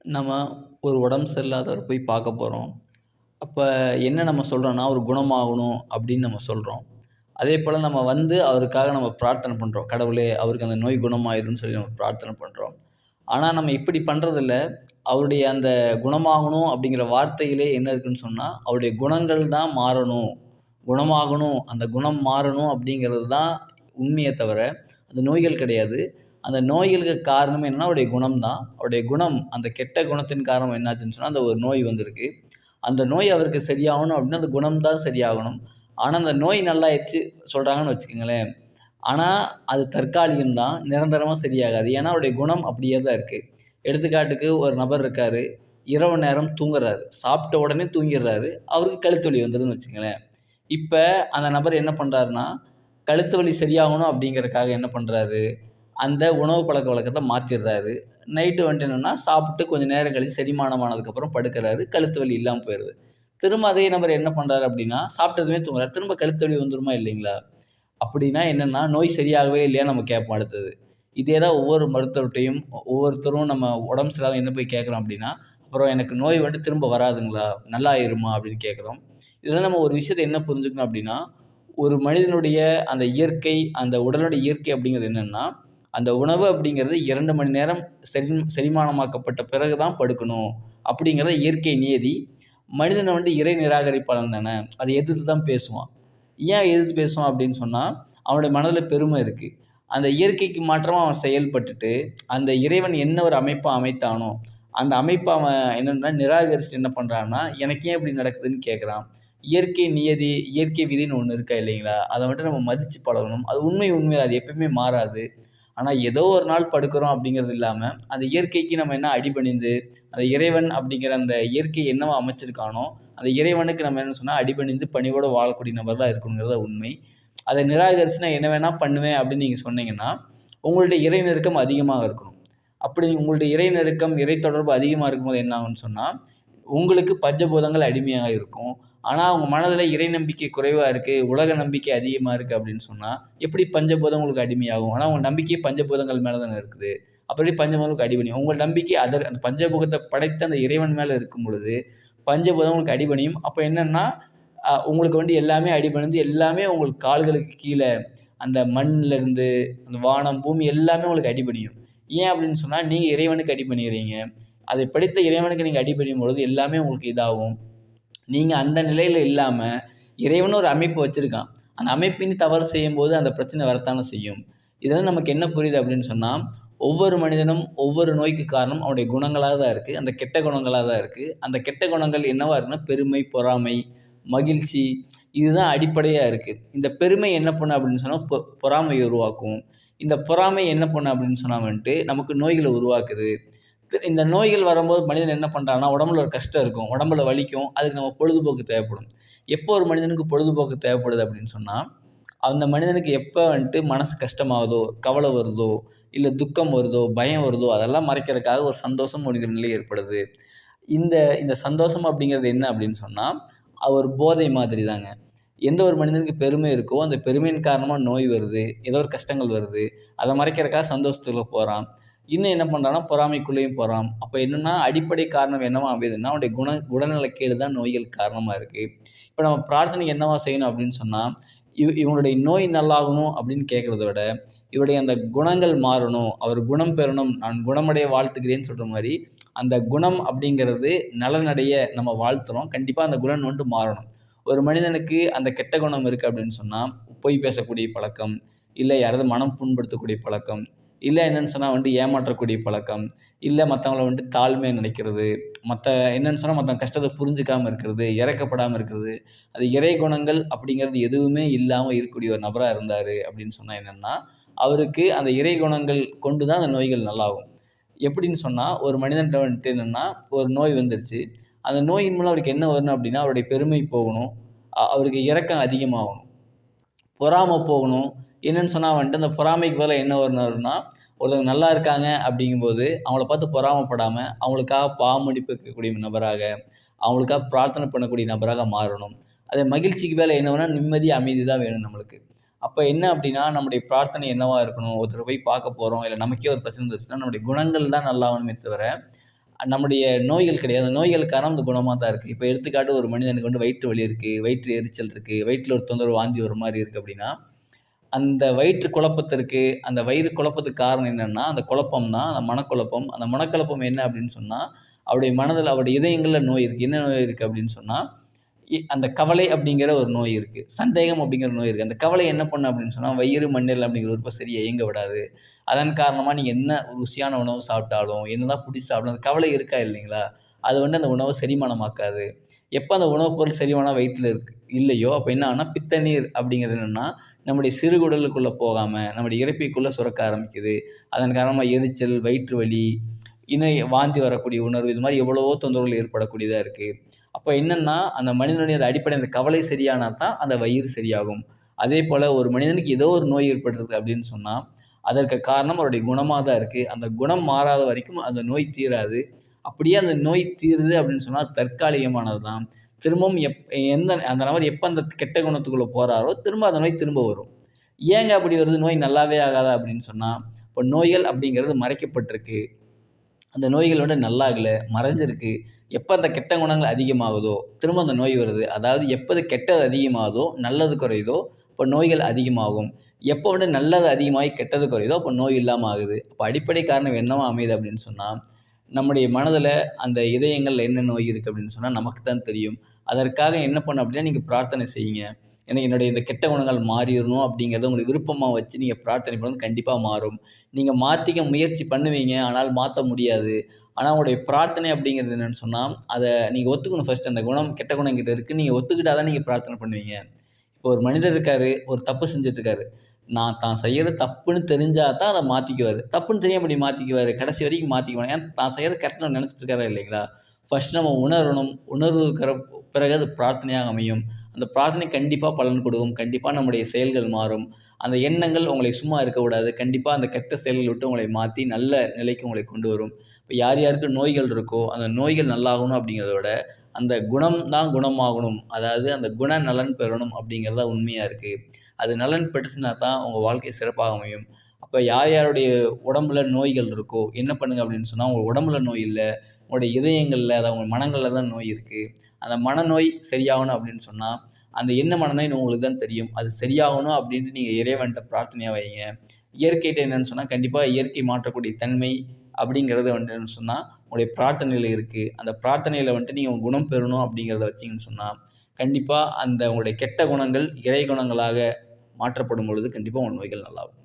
நம்ம ஒரு உடம்பு சரியில்லாதவர போய் பார்க்க போறோம். அப்ப என்ன நம்ம சொல்றோம்னா, "அவரு குணமாகணும்" அப்படின்னு நம்ம சொல்றோம். அதேபோல நம்ம வந்து அவருக்காக நம்ம பிரார்த்தனை பண்றோம். "கடவுளே, அவருக்கு அந்த நோய் குணமாயிரும்ன்னு" சொல்லி நம்ம பிரார்த்தனை பண்றோம். ஆனா, நம்ம இப்படி பண்றதில்ல. அவருடைய அந்த குணமாகணும் அப்படிங்கிற வார்த்தையிலே என்ன இருக்குன்னு சொன்னா, அவருடைய குணங்கள் தான் மாறணும். குணமாகணும், அந்த குணம் மாறணும் அப்படிங்கிறது தான் உண்மையே தவிர, அந்த நோய்கள் கிடையாது. அந்த நோய்களுக்கு காரணம் என்னன்னா, அவருடைய குணம் தான். அவருடைய குணம், அந்த கெட்ட குணத்தின் காரணம் என்னாச்சுன்னு சொன்னா, அந்த ஒரு நோய் வந்திருக்கு. அந்த நோய் அவருக்கு சரியாகணும் அப்படின்னா, அந்த குணம் தான் சரியாகணும். ஆனா, அந்த நோய் நல்லாயிருச்சு சொல்றாங்கன்னு வச்சுக்கங்களேன். ஆனா, அது தற்காலிகம் தான். நிரந்தரமா சரியாகாது. ஏன்னா, அவருடைய குணம் அப்படியே தான் இருக்கு. எடுத்துக்காட்டுக்கு ஒரு நபர் இருக்காரு. இரவு நேரம் தூங்குறாரு. சாப்பிட்ட உடனே தூங்கிர்றாரு. அவருக்கு கழுத்து வலி வந்துருதுன்னு வச்சுக்கங்களேன். இப்ப அந்த நபர் என்ன பண்றாருன்னா, கழுத்து வலி சரியாகணும் அப்படிங்கிறதுக்காக என்ன பண்றாரு, அந்த உணவு பழக்கவழக்கத்த மாத்திர்றாரு. நைட்டு வந்துட்டு என்னன்னா, சாப்பிட்டு கொஞ்சம் நேரம் கழிச்சு செரிமானம் ஆனதுக்கப்புறம் படுக்குறாரு. கழுத்து வலி இல்லாம போயிருது. திரும்ப அதே நபர் என்ன பண்றாரு அப்படின்னா, சாப்பிட்டதுமே தூங்குறாரு. திரும்ப கழுத்து வலி வந்துருமா இல்லைங்களா? அப்படின்னா என்னன்னா, நோய் சரியாகவே இல்லையான்னு நம்ம கேட்போம் அடுத்தது. இதே தான் ஒவ்வொரு மருத்துவர்ட்டயும் ஒவ்வொருத்தரும் நம்ம உடம்பு சரியில்லாம என்ன போய் கேட்குறோம் அப்படின்னா, "அப்புறம் எனக்கு நோய் வந்துட்டு திரும்ப வராதுங்களா? நல்லாயிருமா?" அப்படின்னு கேட்குறோம். இதுல நம்ம ஒரு விஷயத்த என்ன புரிஞ்சுக்கணும் அப்படின்னா, ஒரு மனிதனுடைய அந்த இயற்கை, அந்த உடலுடைய இயற்கை அப்படிங்கிறது என்னன்னா, அந்த உணவு அப்படிங்கிறது 2 மணி நேரம் செரிமானமாக்கப்பட்ட பிறகு தான் படுக்கணும். அப்படிங்கிறது இயற்கை நியதி. மனிதன வந்து இறை நிராகரிப்பாளன் தானே! அத எதிர்த்து தான் பேசுவான். ஏன் எதிர்த்து பேசுவான் அப்படின்னு சொன்னா, அவனுடைய மனதில பெருமை இருக்கு. அந்த இயற்கைக்கு மாற்றமா அவன் செயல்பட்டுட்டு, அந்த இறைவன் என்ன ஒரு அமைப்ப அமைத்தானோ, அந்த அமைப்ப அவன் என்னன்னா நிராகரிச்சுட்டு என்ன பண்றான்னா, எனக்கு ஏன் இப்படி நடக்குதுன்னு கேட்குறான். இயற்கை நியதி, இயற்கை விதின்னு ஒண்ணு இருக்கா இல்லைங்களா? அத வந்துட்டு நம்ம மதிச்சு பழகணும். அது உண்மை. அது எப்பயுமே மாறாது. ஆனா, ஏதோ ஒரு நாள் படுக்கிறோம் அப்படிங்கிறது இல்லாம, அந்த இயற்கைக்கு நம்ம என்ன அடிபணிந்து, அந்த இறைவன் அப்படிங்கிற அந்த இயற்கை என்னவா அமைச்சிருக்கானோ, அந்த இறைவனுக்கு நம்ம என்ன சொன்னா, அடிபணிந்து பணிவோட வாழக்கூடிய நபர் தான் இருக்கணுங்கிறது தான் உண்மை. அத நிராகரிச்சு நான் என்ன வேணா பண்ணுவேன் அப்படின்னு நீங்க சொன்னீங்கன்னா, உங்களுடைய இறை நெருக்கம் அதிகமாக இருக்கணும். அப்படி உங்களுடைய இறை நெருக்கம், இறை தொடர்பு அதிகமா இருக்கும்போது என்ன ஆகும்ன்னு சொன்னா, உங்களுக்கு பஞ்சபூதங்கள் அடிமையாக இருக்கும். ஆனா, உங்க மனதில இறை நம்பிக்கை குறைவா இருக்கு, உலக நம்பிக்கை அதிகமா இருக்கு அப்படின்னு சொன்னா, எப்படி பஞ்சபூதம் உங்களுக்கு அடிமையாகும்? ஆனா, உங்க நம்பிக்கை பஞ்சபூதங்கள் மேல தானே இருக்குது. அப்ப எப்படி பஞ்சபூதங்களுக்கு அடிபணியும்? உங்கள் நம்பிக்கை அந்த பஞ்சபூதத்த படைத்த அந்த இறைவன் மேல இருக்கும் பொழுது, பஞ்சபூதம் உங்களுக்கு அடிபணியும். அப்ப என்னன்னா, உங்களுக்கு வந்து எல்லாமே அடிபணிந்து, எல்லாமே உங்கள் கால்களுக்கு கீழ அந்த மண்லருந்து, அந்த வானம், பூமி எல்லாமே உங்களுக்கு அடிபணியும். ஏன் அப்படின்னு சொன்னா, நீங்க இறைவனுக்கு அடிபணியிறீங்க. அதை படைத்த இறைவனுக்கு நீங்க அடிபணியும் பொழுது எல்லாமே உங்களுக்கு இதாகும். நீங்க அந்த நிலையில இல்லாம, இறைவன் ஒரு அமைப்பு வச்சிருக்கான். அந்த அமைப்பின் தவறு செய்யும்போது அந்த பிரச்சனை வரத்தானே செய்யும். இதுல நமக்கு என்ன புரியுது அப்படின்னு சொன்னா, ஒவ்வொரு மனிதனும் ஒவ்வொரு நோய்க்கு காரணம் அவனுடைய குணங்களா தான் இருக்கு. அந்த கெட்ட குணங்களா தான் இருக்கு. அந்த கெட்ட குணங்கள் என்னவா இருக்குன்னா, பெருமை, பொறாமை, மகிழ்ச்சி இதுதான் அடிப்படையா இருக்கு. இந்த பெருமை என்ன பண்ணும் அப்படின்னு சொன்னா, பொறாமைய உருவாக்கும். இந்த பொறாமை என்ன பண்ணும் அப்படின்னு சொன்னா வந்துட்டு, நமக்கு நோய்கள உருவாக்குது. இந்த நோய்கள் வரும்போது மனிதன் என்ன பண்றான்னா, உடம்புல ஒரு கஷ்டம் இருக்கும். உடம்புல வலிக்கும். அதுக்கு நம்ம பொழுதுபோக்கு தேவைப்படும். எப்போ ஒரு மனிதனுக்கு பொழுதுபோக்கு தேவைப்படுது அப்படின்னு சொன்னா, அந்த மனிதனுக்கு எப்ப வந்துட்டு மனசு கஷ்டமாகுதோ, கவலை வருதோ, இல்ல துக்கம் வருதோ, பயம் வருதோ, அதெல்லாம் மறைக்கிறதுக்காக ஒரு சந்தோஷம் அப்படிங்கிற நிலை ஏற்படுது. இந்த இந்த சந்தோஷம் அப்படிங்கிறது என்ன அப்படின்னு சொன்னா, அது ஒரு போதை மாதிரி தாங்க. எந்த ஒரு மனிதனுக்கு பெருமை இருக்கோ, அந்த பெருமையின் காரணமா நோய் வருது. ஏதோ ஒரு கஷ்டங்கள் வருது. அத மறைக்கிறதுக்காக சந்தோஷத்துக்குள்ள போறான். இன்னும் என்ன பண்றான்னா, பொறாமைக்குள்ளேயும் போறான். அப்ப என்னன்னா, அடிப்படை காரணம் என்னவா அமையுதுன்னா, அவனுடைய குணநலக்கேடு தான் நோய்களுக்கு காரணமா இருக்கு. இப்ப நம்ம பிரார்த்தனை என்னவா செய்யணும் அப்படின்னு சொன்னா, இவனுடைய நோய் நல்லாகணும் அப்படின்னு கேட்கிறத விட, இவருடைய அந்த குணங்கள் மாறணும், அவர் குணம் பெறணும், நான் குணமடைய வாழ்த்துகிறேன்னு சொல்ற மாரி, அந்த குணம் அப்படிங்கிறது நலனடைய நம்ம வாழ்த்துறோம். கண்டிப்பா அந்த குணம் வந்து மாறணும். ஒரு மனிதனுக்கு அந்த கெட்ட குணம் இருக்கு அப்படின்னு சொன்னா, பொய் பேசக்கூடிய பழக்கம், இல்ல யாராவது மனம் புண்படுத்தக்கூடிய பழக்கம், இல்ல என்னன்னு சொன்னா வந்து ஏமாற்றக்கூடிய பழக்கம், இல்ல மத்தவங்கள வந்துட்டு தாழ்மையா நினைக்கிறது, என்னன்னு சொன்னா மத்தவங்க கஷ்டத்த புரிஞ்சுக்காம இருக்கிறது, இரக்கப்படாம இருக்கிறது, அது இறை குணங்கள் அப்படிங்கிறது எதுவுமே இல்லாம இருக்கக்கூடிய ஒரு நபரா இருந்தாரு அப்படின்னு சொன்னா என்னன்னா, அவருக்கு அந்த இறை குணங்கள் கொண்டு தான் அந்த நோய்கள் நல்லாகும். எப்படின்னு சொன்னா, ஒரு மனிதன்ட்ட வந்துட்டு என்னன்னா, ஒரு நோய் வந்துருச்சு. அந்த நோயின் மூலம் அவருக்கு என்ன வரணும் அப்படின்னா, அவருடைய பெருமை போகணும். அவருக்கு இரக்கம் அதிகமாகணும். பொறாம போகணும். என்னன்னு சொன்னா வந்துட்டு, அந்த பொறாமைக்கு பதிலா என்ன வரணும்னா, ஒருத்தவங்க நல்லா இருக்காங்க அப்படிங்கும்போது, அவங்கள பார்த்து பொறாமப்படாம, அவங்களுக்காக பாவமன்னிப்பு கேட்கக்கூடிய நபராக, அவங்களுக்காக பிரார்த்தனை பண்ணக்கூடிய நபராக மாறணும். அதே மகிழ்ச்சிக்கு மேல என்ன வேணும்னா, நிம்மதி, அமைதி தான் வேணும் நம்மளுக்கு. அப்ப என்ன அப்படின்னா, நம்முடைய பிரார்த்தனை என்னவா இருக்கணும்? ஒருத்தர போய் பார்க்க போறோம், இல்ல நமக்கே ஒரு பிரச்சனை வந்துருச்சுன்னா, நம்முடைய குணங்கள் தான் நல்லாவணுமே தவிர, நம்முடைய நோய்கள் கிடையாது. நோய்களுக்கு காரணம் அந்த குணமா தான் இருக்கு. இப்ப எடுத்துக்காட்டு ஒரு மனிதனுக்கு வந்து வயிற்று வலி இருக்கு, வயிற்று எரிச்சல் இருக்கு, வயிற்றில ஒரு தொந்தரவு வாந்தி வர மாரி இருக்கு அப்படின்னா, அந்த வயிற்று குழப்பத்திற்கு அந்த வயிறு குழப்பத்துக்கு காரணம் என்னன்னா, அந்த குழப்பம் தான், அந்த மனக்குழப்பம். அந்த மனக்குழப்பம் என்ன அப்படின்னு சொன்னா, அவருடைய மனதில அவருடைய இதயங்கள்ல நோய் இருக்கு. என்ன நோய் இருக்கு அப்படின்னு சொன்னா, அந்த கவலை அப்படிங்கிற ஒரு நோய் இருக்கு. சந்தேகம் அப்படிங்கிற நோய் இருக்கு. அந்த கவலை என்ன பண்ணும் அப்படின்னு சொன்னா, வயிறு, மண்ணீரல் அப்படிங்கிற உறுப்ப சரியா இயங்க விடாது. அதன் காரணமா நீங்க என்ன ருசியான உணவு சாப்பிட்டாலும், என்னதான் புடிச்சு சாப்பிட்டாலும் அந்த கவலை இருக்கா இல்லைங்களா? அது வந்து அந்த உணவ செரிமானமாக்காது. எப்ப அந்த உணவுப் பொருள் செரிமானம் வயித்துல இல்லையோ, அப்ப என்ன ஆகும்னா, பித்தநீர் அப்படிங்கிறது என்னன்னா, நம்முடைய சிறுகுடலுக்குள்ள போகாம, நம்முடைய இரைப்பைக்குள்ள சுரக்க ஆரம்பிக்குது. அதன் காரணமா எரிச்சல், வயிற்று வலி, வாந்தி வரக்கூடிய உணர்வு, இது மாரி எவ்வளவோ தொந்தரவுகள் ஏற்படக்கூடியதா இருக்கு. அப்ப என்னன்னா, அந்த மனிதனுடைய அந்த அடிப்படை அந்த கவலை சரியானா தான் அந்த வயிறு சரியாகும். அதேபோல ஒரு மனிதனுக்கு ஏதோ ஒரு நோய் ஏற்படுறது அப்படின்னு சொன்னா, அதற்கு காரணம் அவருடைய குணமா தான் இருக்கு. அந்த குணம் மாறாத வரைக்கும் அந்த நோய் தீராது. அப்படியே அந்த நோய் தீருது அப்படின்னு சொன்னா, தற்காலிகமானது தான். திரும்பவும் அந்த நபர் எப்ப அந்த கெட்ட குணத்துக்குள்ள போறாரோ, திரும்ப அந்த நோய் திரும்ப வரும். ஏங்க அப்படி வருது? நோய் நல்லாவே ஆகாதா அப்படின்னு சொன்னா, இப்ப நோய்கள் அப்படிங்கிறது மறைக்கப்பட்டிருக்கு. அந்த நோய்கள் வந்து நல்லாகல, மறைஞ்சிருக்கு. எப்ப அந்த கெட்ட குணங்கள் அதிகமாகுதோ, திரும்ப அந்த நோய் வருது. அதாவது எப்போது கெட்டது அதிகமாகுதோ, நல்லது குறையுதோ, அப்ப நோய்கள் அதிகமாகும். எப்போ வந்து நல்லது அதிகமாகி கெட்டது குறையுதோ, அப்ப நோய் இல்லாம ஆகுது. அப்ப அடிப்படை காரணம் என்னவா அமையுது அப்படின்னு சொன்னா, நம்முடைய மனதில அந்த இதயங்கள்ல என்ன நோய் இருக்கு அப்படின்னு சொன்னா நமக்கு தான் தெரியும். அதற்காக என்ன பண்ணணும் அப்படின்னா, நீங்க பிரார்த்தனை செய்யுங்க. ஏன்னா என்னுடைய இந்த கெட்ட குணங்கள் மாறிறணும் அப்படிங்கிறத உங்களுக்கு விருப்பமா வச்சு நீங்க பிரார்த்தனை பண்ணுங்க. கண்டிப்பா மாறும். நீங்க மாத்திக்க முயற்சி பண்ணுவீங்க. ஆனால் மாத்த முடியாது. ஆனா உங்களுடைய பிரார்த்தனை அப்படிங்கிறது என்னன்னு சொன்னா, அத நீங்க ஒத்துக்கணும் ஃபர்ஸ்ட். அந்த குணம் கெட்ட குணம் என்கிட்ட இருக்கு. நீங்க ஒத்துக்கிட்டா தான் நீங்க பிரார்த்தனை பண்ணுவீங்க. இப்போ ஒரு மனிதர் இருக்காரு, ஒரு தப்பு செஞ்சுட்டு இருக்காரு. நான் தான் செய்யறது தப்புன்னு தெரிஞ்சா தான் அத மாத்திக்குவாரு. தப்புன்னு தெரியாம எப்படி மாத்திக்குவாரு? கடைசி வரைக்கும் மாத்திக்க மாட்டாரு. ஏன்னா தான் செய்யறது கரெக்ட்ன்னு நெனச்சிட்டு இருக்காரா இல்லைங்களா? ஃபர்ஸ்ட் நம்ம உணரணும். உணர்வுக்கு பிறகு அது பிரார்த்தனையாக அமையும். அந்த பிரார்த்தனை கண்டிப்பா பலன் கொடுக்கும். கண்டிப்பா நம்முடைய செயல்கள் மாறும். அந்த எண்ணங்கள் உங்களை சும்மா இருக்கக்கூடாது. கண்டிப்பா அந்த கெட்ட செயல்கள விட்டு உங்களை மாத்தி நல்ல நிலைக்கு உங்களை கொண்டு வரும். இப்ப யார் யாருக்கு நோய்கள் இருக்கோ, அந்த நோய்கள் நல்லாகணும் அப்படிங்கிறத விட, அந்த குணம் தான் குணமாகணும். அதாவது அந்த குணநலன் பெறணும் அப்படிங்கிறது தான் உண்மையா இருக்கு. அது நலன் பெற்றுச்சுனா தான் உங்க வாழ்க்கை சிறப்பாக அமையும். அப்ப யார் யாருடைய உடம்புல நோய்கள் இருக்கோ, என்ன பண்ணுங்க அப்படின்னு சொன்னா, உங்க உடம்புல நோய் இல்ல. உங்களுடைய இதயங்கள்ல, அதாவது உங்க மனங்கள்ல தான் நோய் இருக்கு. அந்த மனநோய் சரியாகணும் அப்படின்னு சொன்னா, அந்த என்ன மனநோய்ன்னு உங்களுக்கு தான் தெரியும். அது சரியாகணும் அப்படின்ட்டு நீங்க இறைவன்ட்ட பிரார்த்தனையா வைங்க. இயற்கைட்ட என்னன்னு சொன்னா, கண்டிப்பா இயற்கை மாற்றக்கூடிய தன்மை அப்படிங்கிறது வந்து என்னன்னு சொன்னா, உங்களுடைய பிரார்த்தனையில இருக்கு. அந்த பிரார்த்தனையில வந்துட்டு நீங்க குணம் பெறணும் அப்படிங்கிறத வச்சீங்கன்னு சொன்னா, கண்டிப்பா அந்த உங்களுடைய கெட்ட குணங்கள் இறை குணங்களாக மாற்றப்படும் பொழுது, கண்டிப்பா உங்க நோய்கள் நல்லாகும்.